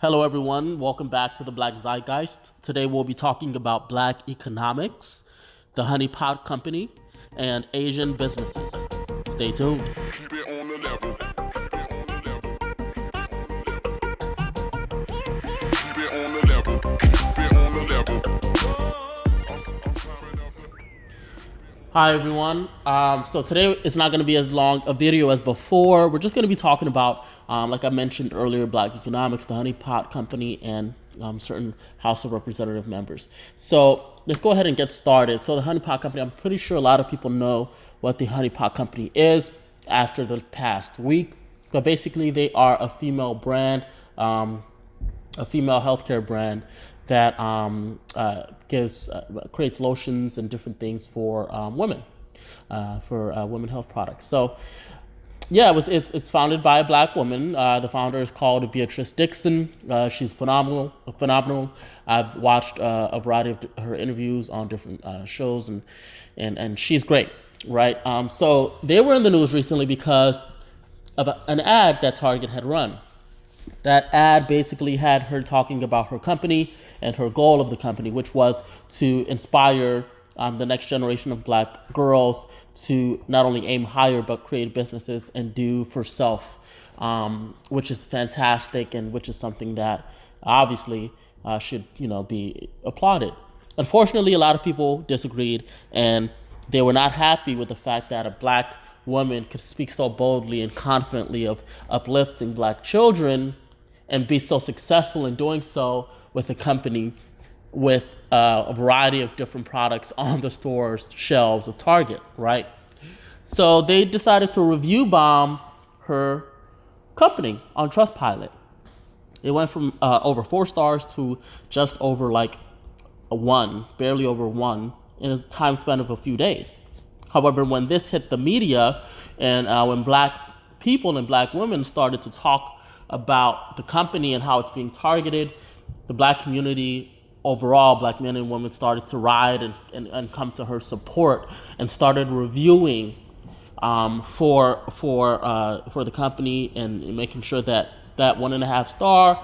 Hello, everyone. Welcome back to the Black Zeitgeist. Today, we'll be talking about Black economics, the Honey Pot Company, and Asian businesses. Stay tuned. Keep it on the level. Keep it on the level. Keep it on the level. Hi, everyone. So today is not going to be as long a video as before. We're just going to be talking about, like I mentioned earlier, Black economics, the Honey Pot Company, and certain House of Representative members. So let's go ahead and get started. So the Honey Pot Company, I'm pretty sure a lot of people know what the Honey Pot Company is after the past week. But basically, they are a female brand, a female healthcare brand that creates lotions and different things for women, for women health products. So, yeah, it's founded by a Black woman. The founder is called Beatrice Dixon. She's phenomenal. I've watched a variety of her interviews on different shows, and she's great, right? So they were in the news recently because of an ad that Target had run. That ad basically had her talking about her company and her goal of the company, which was to inspire the next generation of Black girls to not only aim higher but create businesses and do for self, which is fantastic and which is something that obviously should be applauded. Unfortunately, a lot of people disagreed, and they were not happy with the fact that a Black woman could speak so boldly and confidently of uplifting Black children and be so successful in doing so with a company with a variety of different products on the store's shelves of Target, right? So they decided to review bomb her company on Trustpilot. It went from over 4 stars to just over like a 1, barely over 1 in a time span of a few days. However, when this hit the media and when Black people and Black women started to talk about the company and how it's being targeted, the Black community overall, Black men and women, started to ride and come to her support and started reviewing for the company and making sure that 1.5 star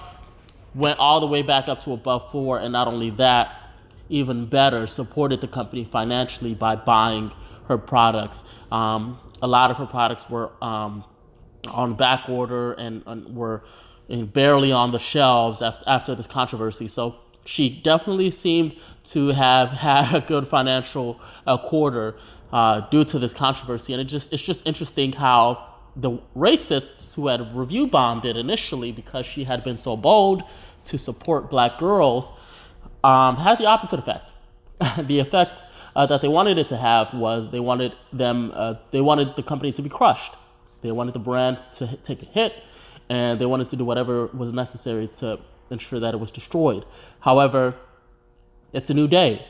went all the way back up to above 4, and not only that, even better, supported the company financially by buying her products. A lot of her products were on back order and were barely on the shelves after this controversy. So she definitely seemed to have had a good financial quarter due to this controversy. And it's just interesting how the racists who had review bombed it initially because she had been so bold to support Black girls had the opposite effect. The effect that they wanted it to have was they wanted the company to be crushed. They wanted the brand to take a hit, and they wanted to do whatever was necessary to ensure that it was destroyed. However, it's a new day.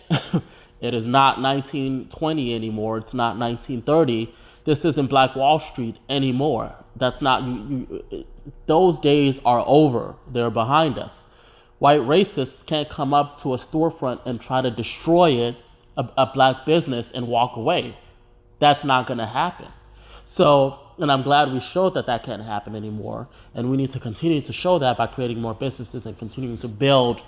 It is not 1920 anymore. It's not 1930. This isn't Black Wall Street anymore. That's not those days are over. They're behind us. White racists can't come up to a storefront and try to destroy it, a Black business, and walk away. That's not going to happen. So, and I'm glad we showed that can't happen anymore. And we need to continue to show that by creating more businesses and continuing to build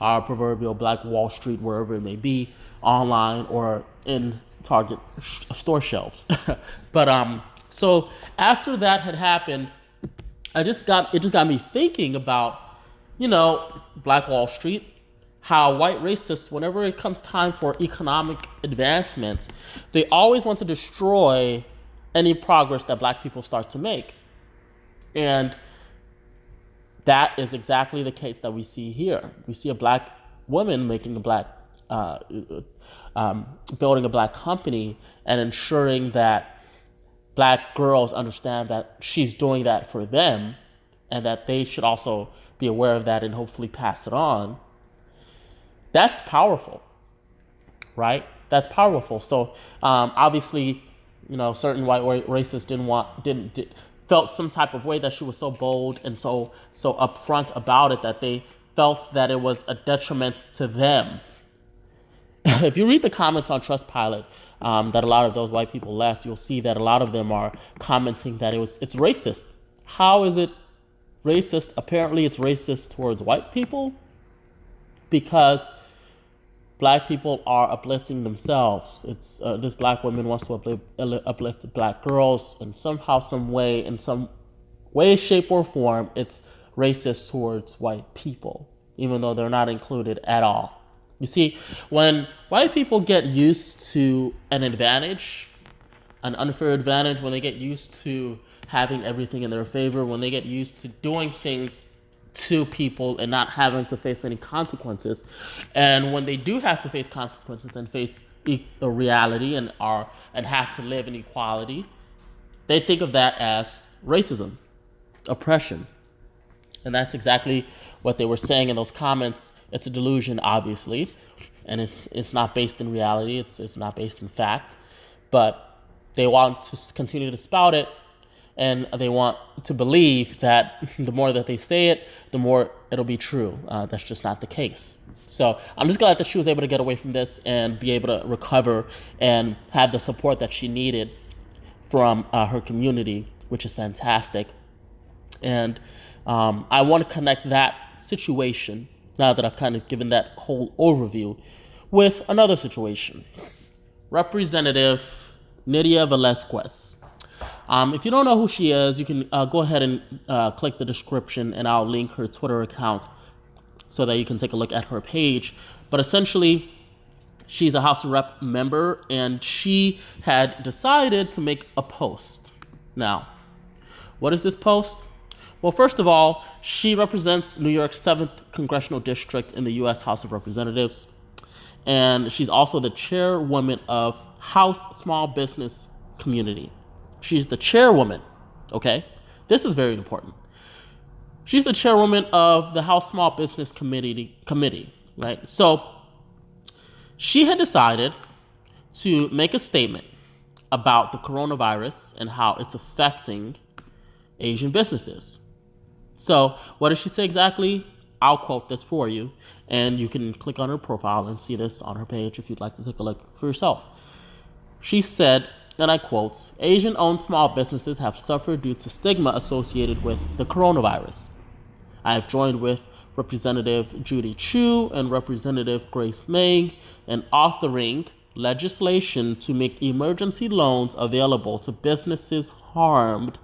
our proverbial Black Wall Street, wherever it may be, online or in Target store shelves. But so after that had happened, it just got me thinking about, Black Wall Street, how white racists, whenever it comes time for economic advancement, they always want to destroy any progress that Black people start to make. And that is exactly the case that we see here. We see a Black woman making building a Black company and ensuring that Black girls understand that she's doing that for them and that they should also be aware of that and hopefully pass it on. That's powerful, right? That's powerful. So obviously, certain white racists felt some type of way that she was so bold and so upfront about it that they felt that it was a detriment to them. If you read the comments on Trustpilot that a lot of those white people left, you'll see that a lot of them are commenting that it's racist. How is it racist. Apparently, it's racist towards white people because black people are uplifting themselves. It's this black woman wants to uplift black girls, and somehow, some way, in some way, shape, or form, it's racist towards white people, even though they're not included at all. You see, when white people get used to an advantage, an unfair advantage, when they get used to having everything in their favor, when they get used to doing things to people and not having to face any consequences, and when they do have to face consequences and face a reality and have to live in equality, they think of that as racism, oppression. And that's exactly what they were saying in those comments. It's a delusion, obviously, and it's not based in reality. It's not based in fact, but they want to continue to spout it, and they want to believe that the more that they say it, the more it'll be true. That's just not the case. So I'm just glad that she was able to get away from this and be able to recover and have the support that she needed from her community, which is fantastic. And I want to connect that situation, now that I've kind of given that whole overview, with another situation. Representative Nydia Velazques. If you don't know who she is, you can go ahead and click the description, and I'll link her Twitter account so that you can take a look at her page. But essentially, she's a House of Rep member, and she had decided to make a post. Now, what is this post? Well, first of all, she represents New York's 7th Congressional District in the U.S. House of Representatives, and she's also the chairwoman of House Small Business Community. She's the chairwoman, okay? This is very important. She's the chairwoman of the House Small Business Committee, right? So she had decided to make a statement about the coronavirus and how it's affecting Asian businesses. So what did she say exactly? I'll quote this for you, and you can click on her profile and see this on her page if you'd like to take a look for yourself. She said, and I quote, "Asian-owned small businesses have suffered due to stigma associated with the coronavirus. I have joined with Representative Judy Chu and Representative Grace Meng in authoring legislation to make emergency loans available to businesses harmed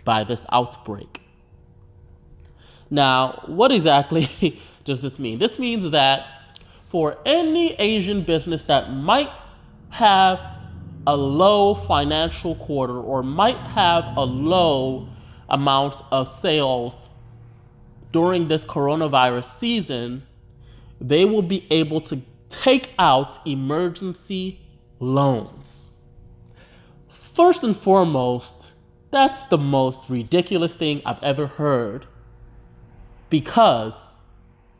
by this outbreak." Now, what exactly does this mean? This means that for any Asian business that might have a low financial quarter or might have a low amount of sales during this coronavirus season, they will be able to take out emergency loans. First and foremost, that's the most ridiculous thing I've ever heard, because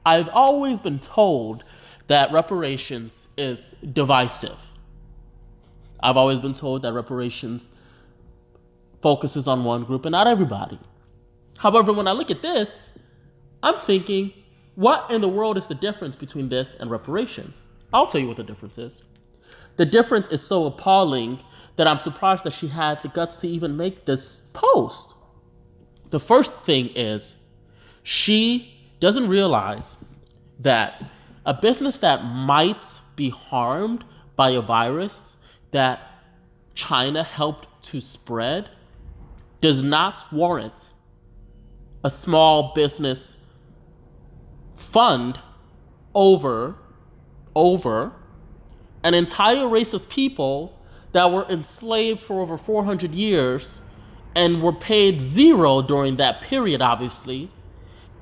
I've always been told that reparations is divisive. I've always been told that reparations focuses on one group and not everybody. However, when I look at this, I'm thinking, what in the world is the difference between this and reparations? I'll tell you what the difference is. The difference is so appalling that I'm surprised that she had the guts to even make this post. The first thing is, she doesn't realize that a business that might be harmed by a virus that China helped to spread does not warrant a small business fund over an entire race of people that were enslaved for over 400 years and were paid zero during that period, obviously,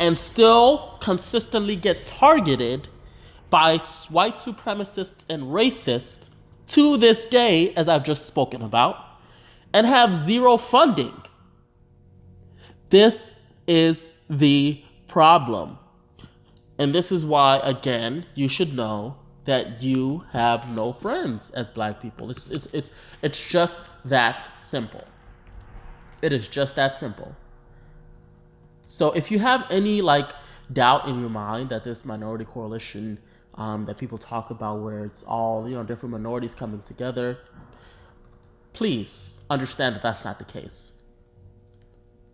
and still consistently get targeted by white supremacists and racists to this day, as I've just spoken about, and have zero funding. This is the problem. And this is why, again, you should know that you have no friends as black people. It's just that simple. It is just that simple. So if you have any doubt in your mind that this minority coalition that people talk about, where it's all different minorities coming together, please understand that that's not the case.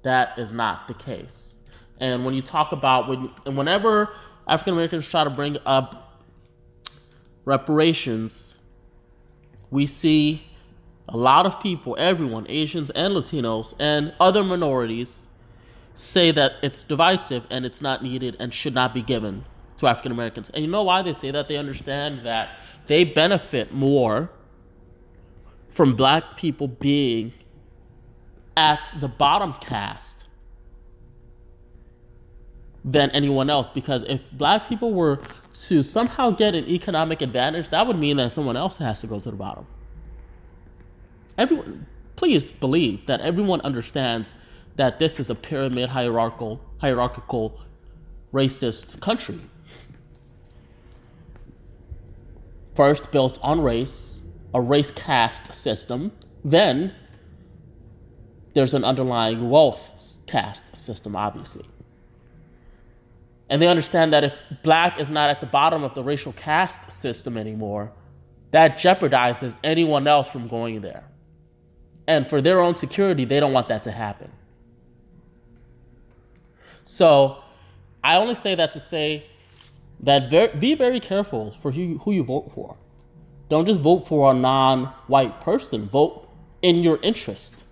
That is not the case. And when you talk about whenever African Americans try to bring up reparations, we see a lot of people, everyone, Asians and Latinos and other minorities, say that it's divisive and it's not needed and should not be given to African Americans. And you know why they say that? They understand that they benefit more from black people being at the bottom caste than anyone else. Because if black people were to somehow get an economic advantage, that would mean that someone else has to go to the bottom. Everyone, please believe that everyone understands that this is a pyramid, hierarchical, racist country. First built on race, a race caste system, then there's an underlying wealth caste system, obviously. And they understand that if black is not at the bottom of the racial caste system anymore, that jeopardizes anyone else from going there. And for their own security, they don't want that to happen. So I only say that to say that be very careful for who you vote for. Don't just vote for a non-white person. Vote in your interest.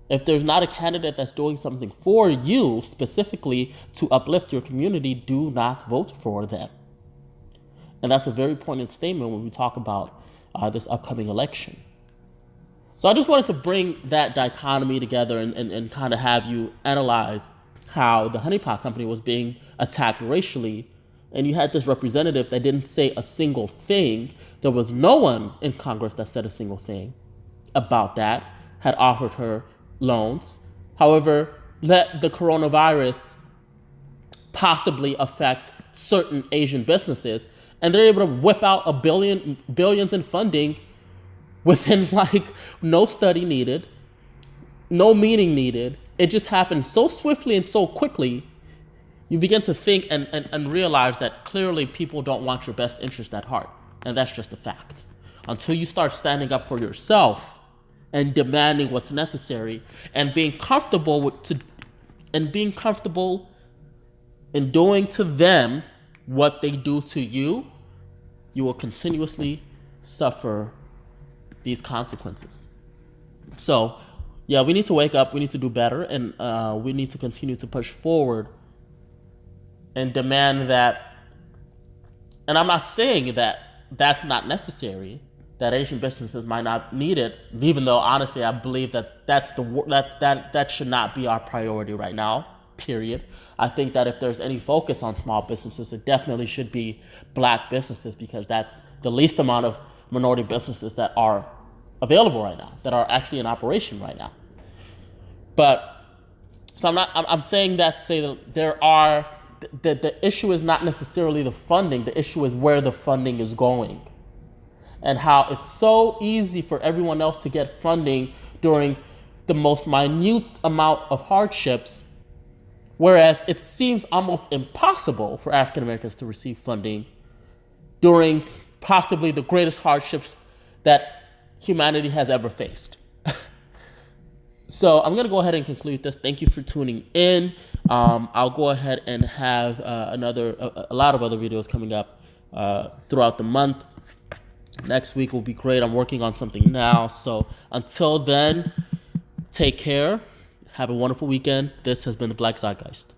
If there's not a candidate that's doing something for you specifically to uplift your community, do not vote for them. And that's a very poignant statement when we talk about this upcoming election. So I just wanted to bring that dichotomy together and kind of have you analyze how the Honey Pot Company was being attacked racially. And you had this representative that didn't say a single thing. There was no one in Congress that said a single thing about that, had offered her loans. However, let the coronavirus possibly affect certain Asian businesses, and they're able to whip out billions in funding within no study needed, no meaning needed. It just happened so swiftly and so quickly. You begin to think and realize that clearly people don't want your best interest at heart. And that's just a fact. Until you start standing up for yourself and demanding what's necessary and being comfortable in doing to them what they do to you, you will continuously suffer these consequences. So, yeah, we need to wake up. We need to do better. And we need to continue to push forward and demand that. And I'm not saying that that's not necessary, that Asian businesses might not need it, even though honestly I believe that that should not be our priority right now, period. I think that if there's any focus on small businesses, it definitely should be black businesses, because that's the least amount of minority businesses that are available right now, that are actually in operation right now. But so I'm saying that to say that the issue is not necessarily the funding. The issue is where the funding is going, and how it's so easy for everyone else to get funding during the most minute amount of hardships, whereas it seems almost impossible for African Americans to receive funding during possibly the greatest hardships that humanity has ever faced. So I'm going to go ahead and conclude this. Thank you for tuning in. I'll go ahead and have a lot of other videos coming up throughout the month. Next week will be great. I'm working on something now. So until then, take care. Have a wonderful weekend. This has been the Black Zeitgeist.